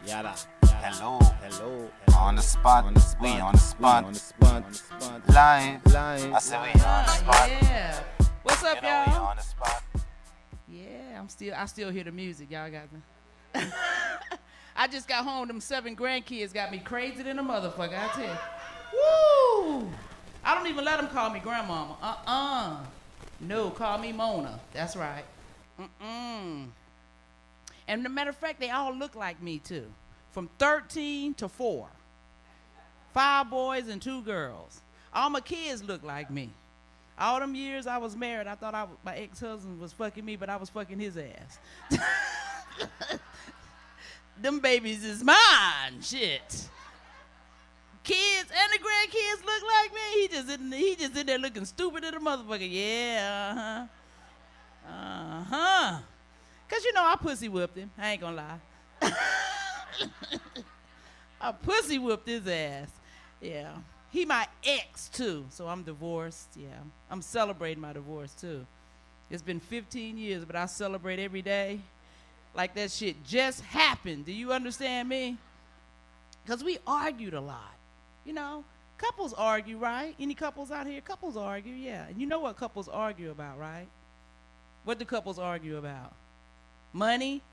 Yada. Hello. On the spot. We on the spot. Live. I said we on the spot. Yeah. What's up, You know we y'all? on the spot. Yeah, I still hear the music. Y'all got me. I just got home. Them 7 grandkids got me crazy than a motherfucker, I tell you. Woo! I don't even let them call me grandmama. No, call me Mona. That's right. And a matter of fact, they all look like me, too. From 13 to 4. 5 boys and 2 girls. All my kids look like me. All them years I was married, I thought my ex-husband was fucking me, but I was fucking his ass. Them babies is mine, shit. Kids and the grandkids look like me. He just in there looking stupid as a motherfucker. Yeah, Cause you know I pussy whipped him. I ain't gonna lie. I pussy whipped his ass. Yeah. He my ex too, so I'm divorced. Yeah. I'm celebrating my divorce too. It's been 15 years, but I celebrate every day like that shit just happened. Do you understand me? Because we argued a lot. You know, couples argue, right? Any couples out here? Couples argue, yeah. And you know what couples argue about, right? What do couples argue about? Money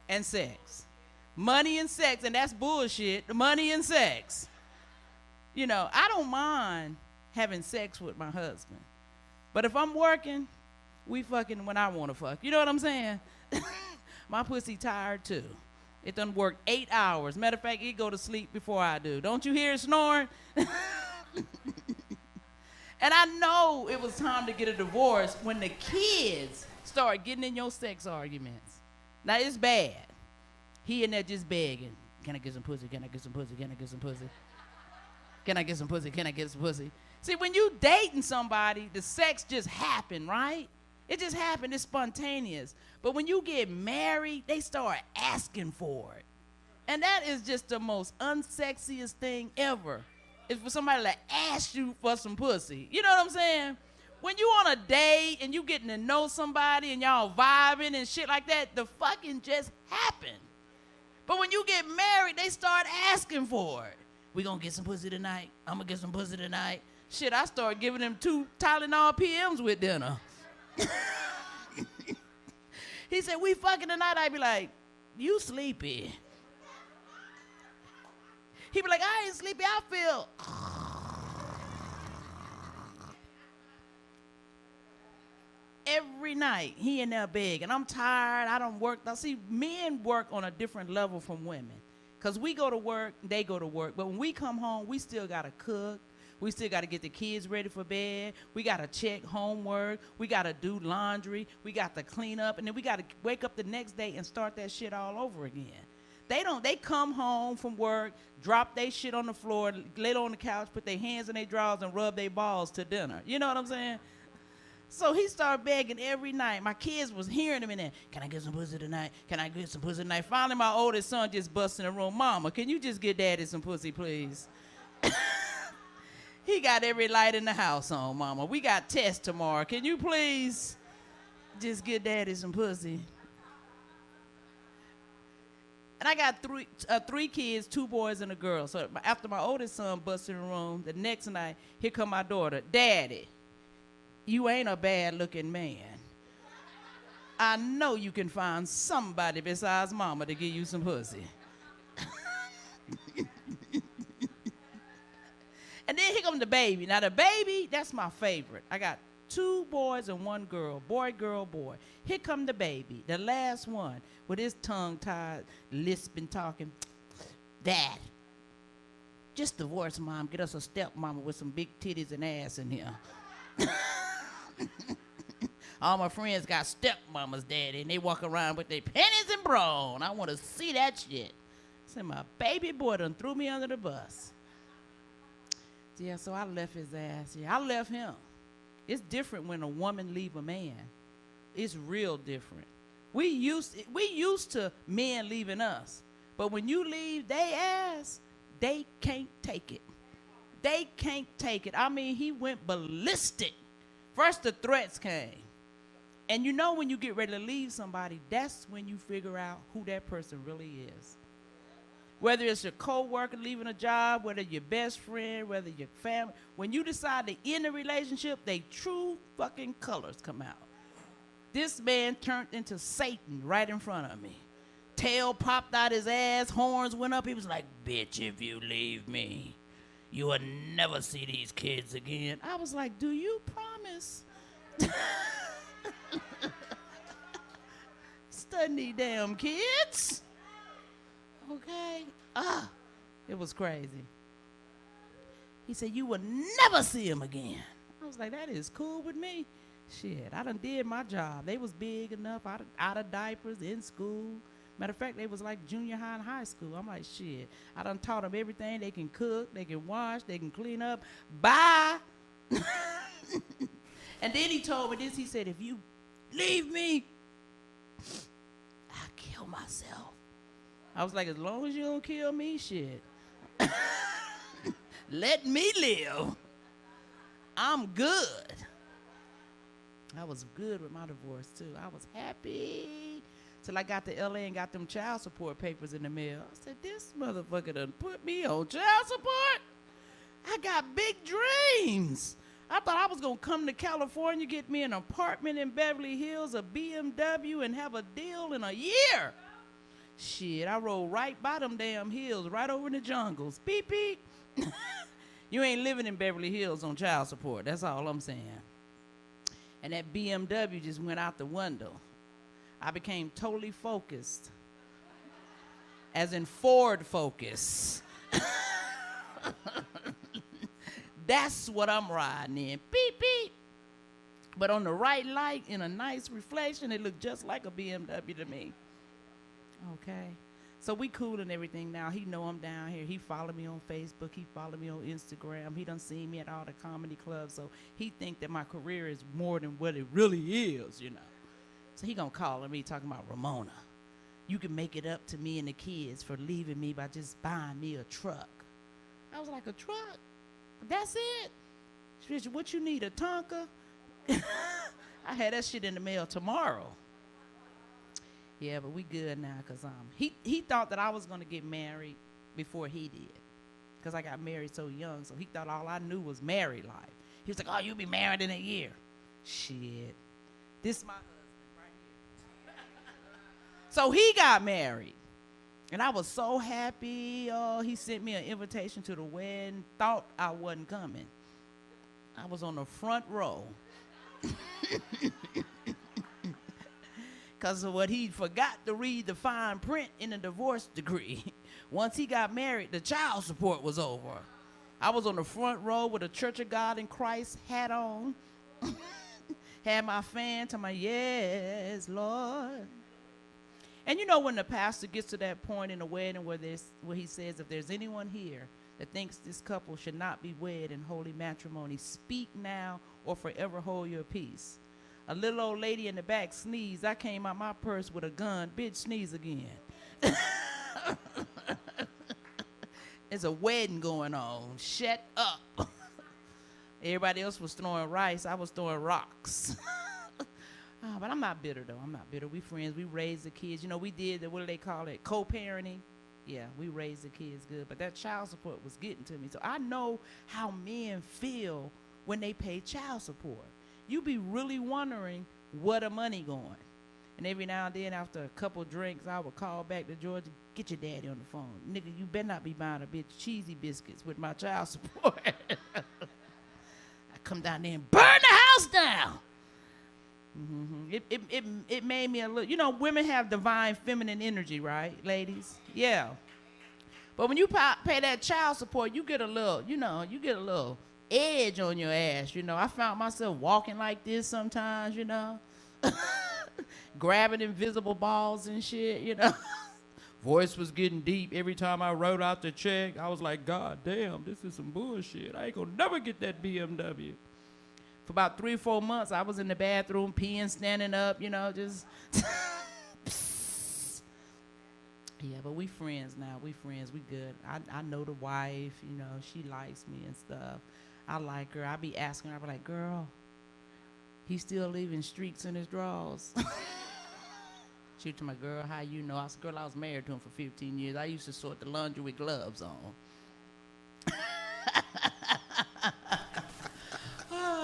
and sex. Money and sex, and that's bullshit. Money and sex. You know, I don't mind having sex with my husband. But if I'm working, we fucking when I want to fuck. You know what I'm saying? My pussy tired too. It done work 8 hours. Matter of fact, it go to sleep before I do. Don't you hear it snoring? And I know it was time to get a divorce when the kids start getting in your sex arguments. Now, it's bad. He in there just begging. Can I get some pussy? Can I get some pussy? Can I get some pussy? Can I get some pussy? Can I get some pussy? See, when you dating somebody, the sex just happen, right? It just happened. It's spontaneous. But when you get married, they start asking for it. And that is just the most unsexiest thing ever. Is for somebody to ask you for some pussy. You know what I'm saying? When you on a date and you getting to know somebody and y'all vibing and shit like that, the fucking just happen. But when you get married, they start asking for it. We gonna get some pussy tonight? I'm gonna get some pussy tonight. Shit, I start giving them 2 Tylenol PMs with dinner. He said, we fucking tonight. I'd be like, you sleepy. He'd be like, I ain't sleepy, I feel. Every night, he in there begging. I'm tired, I don't work. Now, see, men work on a different level from women. Because we go to work, they go to work. But when we come home, we still got to cook. We still got to get the kids ready for bed. We got to check homework. We got to do laundry. We got to clean up. And then we got to wake up the next day and start that shit all over again. They come home from work, drop their shit on the floor, lay on the couch, put their hands in their drawers and rub their balls to dinner. You know what I'm saying? So he started begging every night. My kids was hearing him in there. Can I get some pussy tonight? Can I get some pussy tonight? Finally, my oldest son just busts in the room. Mama, can you just get daddy some pussy, please? He got every light in the house on, Mama. We got tests tomorrow. Can you please just get daddy some pussy? And I got three kids, 2 boys and a girl. So after my oldest son busts in the room, the next night, here come my daughter. Daddy, you ain't a bad-looking man. I know you can find somebody besides Mama to give you some pussy. And then here comes the baby. Now, the baby, that's my favorite. I got 2 boys and 1 girl. Boy, girl, boy. Here come the baby, the last one, with his tongue tied, lisping, talking. Dad, just divorce Mom. Get us a stepmama with some big titties and ass in here. All my friends got stepmamas, Daddy, and they walk around with their panties and bra on. I want to see that shit. I said, my baby boy done threw me under the bus. Yeah, so I left his ass. Yeah, I left him. It's different when a woman leave a man. It's real different. We used to men leaving us. But when you leave they ass, they can't take it. They can't take it. I mean, he went ballistic. First the threats came. And you know when you get ready to leave somebody, that's when you figure out who that person really is. Whether it's your coworker leaving a job, whether your best friend, whether your family, when you decide to end a relationship, they true fucking colors come out. This man turned into Satan right in front of me. Tail popped out his ass, horns went up. He was like, bitch, if you leave me, you will never see these kids again. I was like, do you promise? Study these damn kids. Okay. It was crazy. He said, you will never see him again. I was like, that is cool with me. Shit, I done did my job. They was big enough, out of diapers, in school. Matter of fact, they was like junior high and high school. I'm like, shit, I done taught them everything. They can cook, they can wash, they can clean up. Bye. And then he told me this. He said, if you leave me, I'll kill myself. I was like, as long as you don't kill me, shit. Let me live. I'm good. I was good with my divorce, too. I was happy till I got to L.A. and got them child support papers in the mail. I said, this motherfucker done put me on child support? I got big dreams. I thought I was going to come to California, get me an apartment in Beverly Hills, a BMW, and have a deal in a year. Shit, I rode right by them damn hills, right over in the jungles. Beep, beep. You ain't living in Beverly Hills on child support. That's all I'm saying. And that BMW just went out the window. I became totally focused, as in Ford focus. That's what I'm riding in. Beep, beep. But on the right light, in a nice reflection, it looked just like a BMW to me. Okay. So we cool and everything now. He know I'm down here. He follow me on Facebook. He follow me on Instagram. He done seen me at all the comedy clubs. So he think that my career is more than what it really is, you know. So he gonna call me talking about, Ramona, you can make it up to me and the kids for leaving me by just buying me a truck. I was like, a truck? That's it? What you need, a Tonka? I had that shit in the mail tomorrow. Yeah, but we good now, because he thought that I was going to get married before he did, because I got married so young, so he thought all I knew was married life. He was like, oh, you'll be married in a year. Shit. This is my husband right here. So he got married, and I was so happy. Oh, he sent me an invitation to the wedding, thought I wasn't coming. I was on the front row. Because of what he forgot to read the fine print in the divorce decree. Once he got married, the child support was over. I was on the front row with a Church of God in Christ hat on. Had my fan to my, yes, Lord. And you know when the pastor gets to that point in the wedding where he says, if there's anyone here that thinks this couple should not be wed in holy matrimony, speak now or forever hold your peace. A little old lady in the back sneezed. I came out my purse with a gun. Bitch, sneeze again. There's a wedding going on. Shut up. Everybody else was throwing rice. I was throwing rocks. But I'm not bitter, though. I'm not bitter. We friends. We raised the kids. You know, we did, what do they call it, co-parenting? Yeah, we raised the kids good. But that child support was getting to me. So I know how men feel when they pay child support. You be really wondering where the money going. And every now and then, after a couple drinks, I would call back to Georgia, get your daddy on the phone. Nigga, you better not be buying a bitch cheesy biscuits with my child support. I come down there and burn the house down. Mm-hmm. It made me a little, you know, women have divine feminine energy, right, ladies? Yeah. But when you pay that child support, you get a little, you know, edge on your ass, you know. I found myself walking like this sometimes, you know. Grabbing invisible balls and shit, you know. Voice was getting deep every time I wrote out the check. I was like, God damn, this is some bullshit. I ain't gonna never get that BMW. For about 3 or 4 months, I was in the bathroom peeing, standing up, you know, just. Yeah, but we friends now. We friends. We good. I know the wife, you know, she likes me and stuff. I like her. I be asking her, I be like, girl, he still leaving streaks in his drawers. She was to my girl, how you know? I said, girl, I was married to him for 15 years. I used to sort the laundry with gloves on.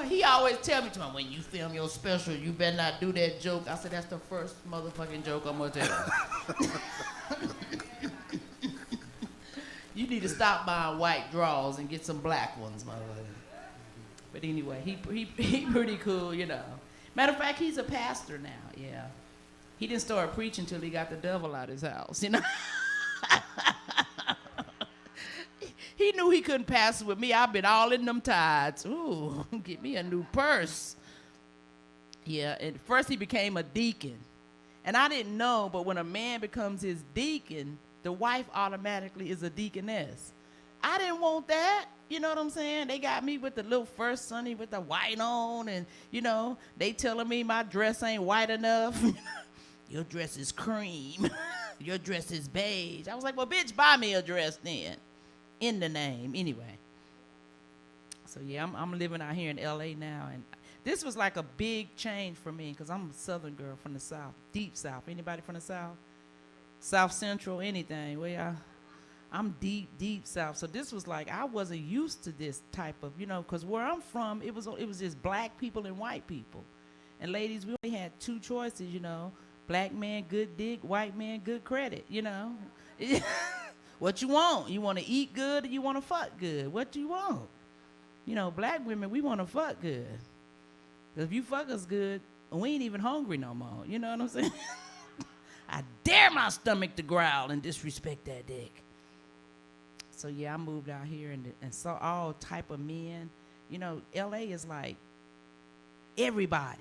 He always tell me, when you film your special, you better not do that joke. I said, that's the first motherfucking joke I'm gonna tell. You need to stop buying white drawers and get some black ones, motherfucker. But anyway, he pretty cool, you know. Matter of fact, he's a pastor now, yeah. He didn't start preaching till he got the devil out his house, you know. He knew he couldn't pastor with me. I've been all in them tides. Ooh, get me a new purse. Yeah, and first he became a deacon. And I didn't know, but when a man becomes his deacon, the wife automatically is a deaconess. I didn't want that. You know what I'm saying? They got me with the little first sonny with the white on, and, you know, they telling me my dress ain't white enough. Your dress is cream. Your dress is beige. I was like, well, bitch, buy me a dress then. In the name, anyway. So, yeah, I'm living out here in L.A. now, and this was like a big change for me because I'm a Southern girl from the South, deep South. Anybody from the South? South Central, anything. Well, I'm deep, deep South. So this was like, I wasn't used to this type of, you know, because where I'm from, it was just black people and white people. And ladies, we only had two choices, you know. Black man, good dick. White man, good credit, you know. What you want? You want to eat good or you want to fuck good? What do you want? You know, black women, we want to fuck good. If you fuck us good, we ain't even hungry no more. You know what I'm saying? I dare my stomach to growl and disrespect that dick. So, yeah, I moved out here and saw all type of men. You know, L.A. is like everybody.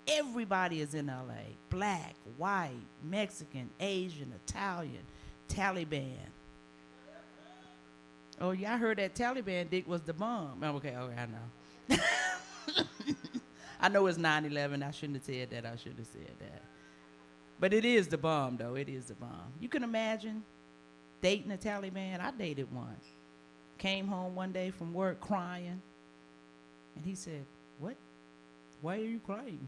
Everybody is in L.A. Black, white, Mexican, Asian, Italian, Taliban. Oh, yeah, I heard that Taliban dick was the bomb. Oh, okay, I know. I know it's 9/11. I shouldn't have said that. But it is the bomb, though. It is the bomb. You can imagine dating a Taliban. I dated one. Came home one day from work crying. And he said, what? Why are you crying?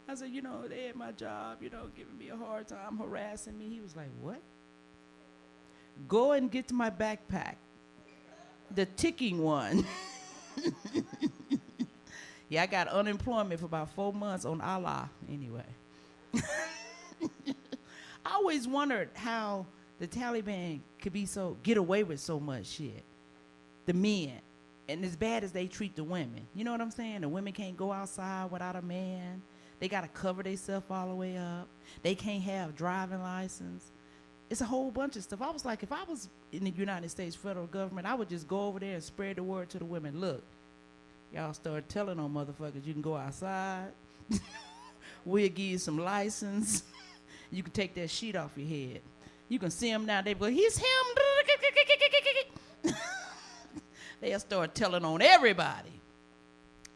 I said, you know, they had my job, you know, giving me a hard time, harassing me. He was like, what? Go and get to my backpack. The ticking one. Yeah, I got unemployment for about 4 months on Allah anyway. I always wondered how the Taliban could get away with so much shit. The men. And as bad as they treat the women. You know what I'm saying? The women can't go outside without a man. They got to cover themselves all the way up. They can't have driving license. It's a whole bunch of stuff. I was like, if I was in the United States federal government, I would just go over there and spread the word to the women. Look, y'all start telling on motherfuckers you can go outside. We'll give you some license. You can take that sheet off your head. You can see him now. They go, he's him. They'll start telling on everybody.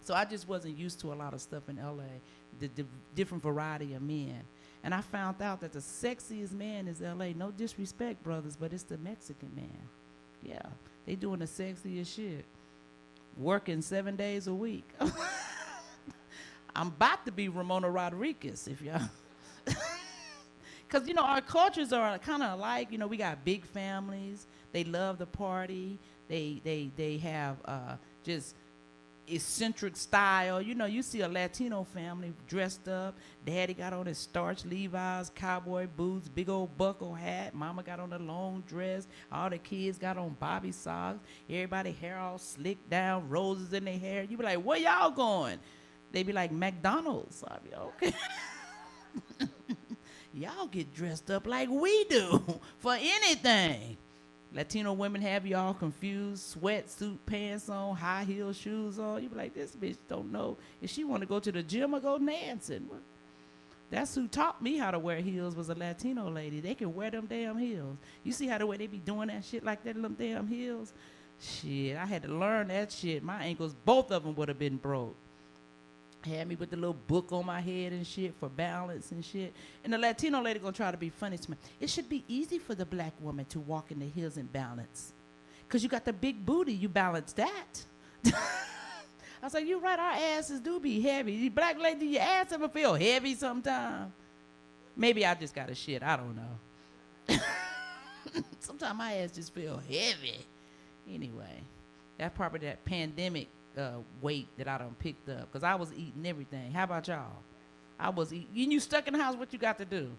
So I just wasn't used to a lot of stuff in L.A., the different variety of men. And I found out that the sexiest man is L.A. No disrespect, brothers, but it's the Mexican man. Yeah, they doing the sexiest shit. Working 7 days a week. I'm about to be Ramona Rodriguez, if y'all. Because, you know, our cultures are kind of alike. You know, we got big families. They love the party. They have just eccentric style. You know, you see a Latino family dressed up. Daddy got on his starched Levi's, cowboy boots, big old buckle hat. Mama got on a long dress. All the kids got on bobby socks. Everybody hair all slicked down, roses in their hair. You be like, where y'all going? They be like, McDonald's. I be okay. Y'all get dressed up like we do for anything. Latino women have y'all confused, sweatsuit pants on, high heel shoes on. You be like, this bitch don't know if she want to go to the gym or go dancing. That's who taught me how to wear heels, was a Latino lady. They can wear them damn heels. You see how the way they be doing that shit like that in them damn heels? Shit, I had to learn that shit. My ankles, both of them would have been broke. Had me with the little book on my head and shit for balance and shit. And the Latino lady gonna try to be funny to me. It should be easy for the black woman to walk in the hills and balance. Because you got the big booty, you balance that. I was like, you right, our asses do be heavy. You black lady, your ass ever feel heavy sometime? Maybe I just got a shit. I don't know. Sometimes my ass just feel heavy. Anyway, that's probably that pandemic weight that I done picked up, because I was eating everything. How about y'all? I was eating. You stuck in the house, what you got to do?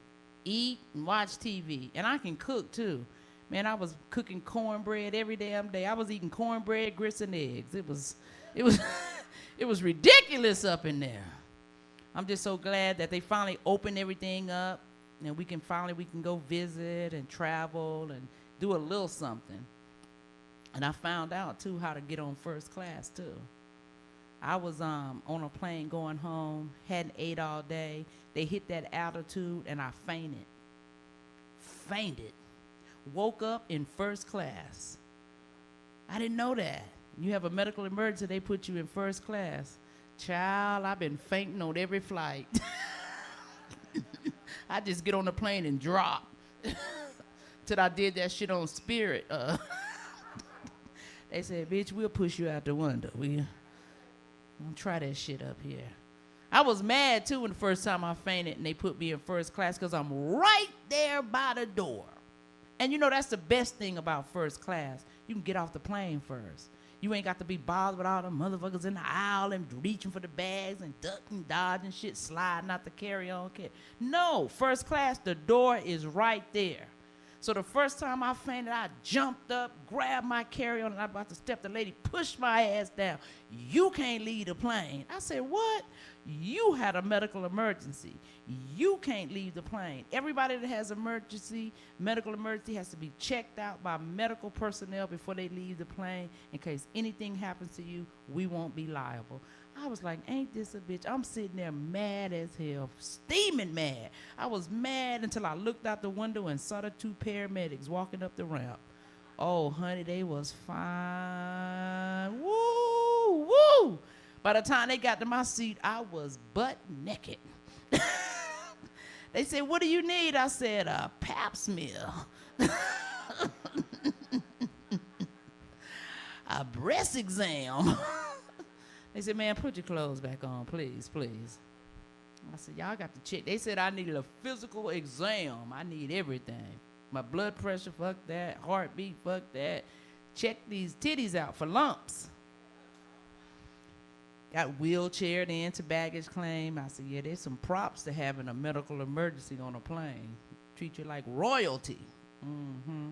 Eat and watch TV. And I can cook too. Man, I was cooking cornbread every damn day. I was eating cornbread, grits, and eggs. It was it was ridiculous up in there. I'm just so glad that they finally opened everything up, and we can go visit and travel and do a little something. And I found out too how to get on first class too. I was on a plane going home, hadn't ate all day. They hit that altitude and I fainted. Woke up in first class. I didn't know that. You have a medical emergency, they put you in first class. Child, I've been fainting on every flight. I just get on the plane and drop. Till I did that shit on Spirit. They said, bitch, we'll push you out the window. We'll try that shit up here. I was mad too when the first time I fainted and they put me in first class, because I'm right there by the door. And you know, that's the best thing about first class. You can get off the plane first. You ain't got to be bothered with all the motherfuckers in the aisle and reaching for the bags and ducking, dodging shit, sliding out the carry-on kit. No, first class, the door is right there. So the first time I fainted, I jumped up, grabbed my carry-on, and I was about to step. The lady pushed my ass down. You can't leave the plane. I said, what? You had a medical emergency. You can't leave the plane. Everybody that has medical emergency has to be checked out by medical personnel before they leave the plane. In case anything happens to you, we won't be liable. I was like, ain't this a bitch? I'm sitting there mad as hell, steaming mad. I was mad until I looked out the window and saw the two paramedics walking up the ramp. Oh, honey, they was fine. Woo, woo. By the time they got to my seat, I was butt naked. They said, what do you need? I said, a pap smear. A breast exam. They said, man, put your clothes back on, please, please. I said, y'all got to check. They said I needed a physical exam. I need everything. My blood pressure, fuck that. Heartbeat, fuck that. Check these titties out for lumps. Got wheelchaired into baggage claim. I said, yeah, there's some props to having a medical emergency on a plane. Treat you like royalty. Mm-hmm.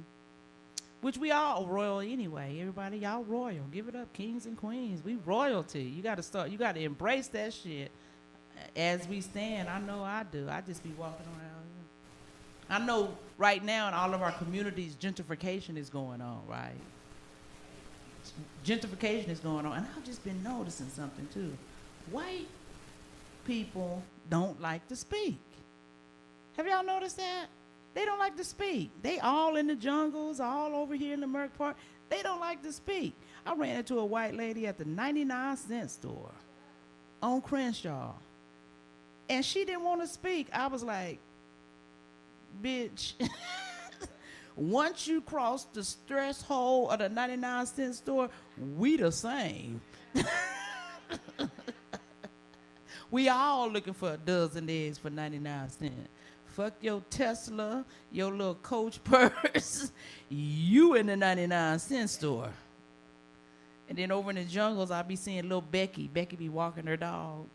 Which we all royal anyway. Everybody, y'all royal. Give it up, kings and queens. We royalty. You got to embrace that shit as we stand. I know I do. I just be walking around. I know right now in all of our communities, gentrification is going on, right? Gentrification is going on. And I've just been noticing something too. White people don't like to speak. Have y'all noticed that? They don't like to speak. They all in the jungles, all over here in the Merck Park. They don't like to speak. I ran into a white lady at the 99-cent store on Crenshaw, and she didn't want to speak. I was like, bitch, once you cross the threshold of the 99-cent store, we the same. We all looking for a dozen eggs for 99 cents. Fuck your Tesla, your little Coach purse. You in the 99-cent store. And then over in the jungles, I be seeing little Becky. Becky be walking her dog.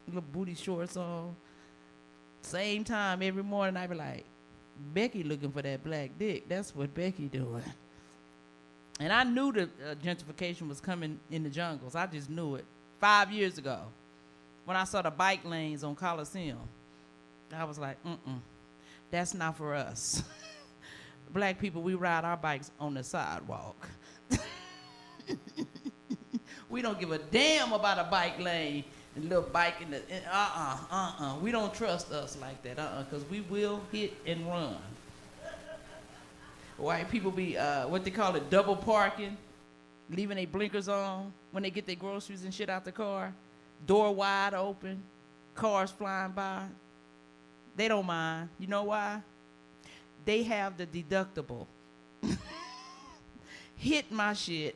Little booty shorts on. Same time every morning, I be like, Becky looking for that black dick. That's what Becky doing. And I knew the gentrification was coming in the jungles. I just knew it 5 years ago when I saw the bike lanes on Coliseum. I was like, that's not for us. Black people, we ride our bikes on the sidewalk. We don't give a damn about a bike lane and little bike in the, we don't trust us like that, because we will hit and run. White people be, what they call it, double parking, leaving their blinkers on when they get their groceries and shit out the car, door wide open, cars flying by. They don't mind. You know why? They have the deductible. Hit my shit.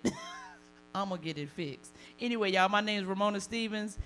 I'm going to get it fixed. Anyway, y'all, my name is Ramona Stevens.